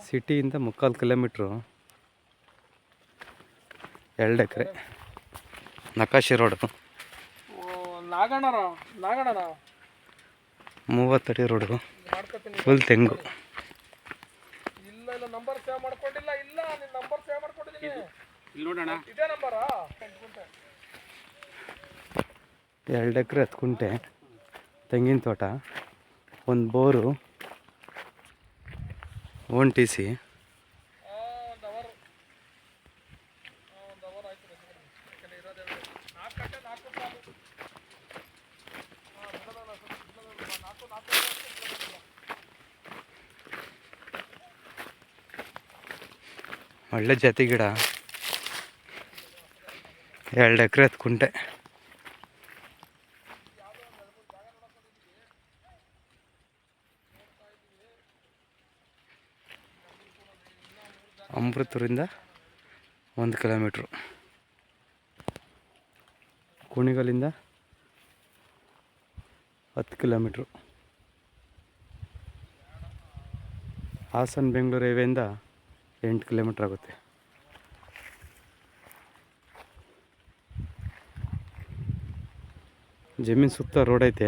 ಸಿಟಿಯಿಂದ 3/4 kilometre, 2 ಎಕರೆ ನಕಾಶಿ road, 30 ಅಡಿ road, full ತೆಂಗು. Number save ಮಾಡ್ಕೊಂಡಿಲ್ಲ. ಇಲ್ಲ ನಿನ್ನ ನಂಬರ್ ಸೇವ್ ಮಾಡ್ಕೊಂಡಿದ್ದೀನಿ. ಇಲ್ಲಿ ನೋಡೋಣ, ಇದೇ ನಂಬರಾ? 2 ಎಕರೆ 10 ಗುಂಟೆ ತೆಂಗಿನ ತೋಟ, 1 ಬೋರು, ಓನ್ ಟಿ ಸಿ. ಒಳ್ಳೆ ಜಾತಿ ಗಿಡ, 2 ಎಕರೆ 10 ಗುಂಟೆ. ಅಮೃತೂರಿಂದ 1 ಕಿಲೋಮೀಟ್ರು, ಕುಣಿಗಲಿಂದ 10 ಕಿಲೋಮೀಟ್ರು, ಹಾಸನ ಬೆಂಗಳೂರು ಹೈವೇಯಿಂದ 8 ಕಿಲೋಮೀಟ್ರ್ ಆಗುತ್ತೆ. ಜಮೀನು ಸುತ್ತ ರೋಡ್ ಐತೆ.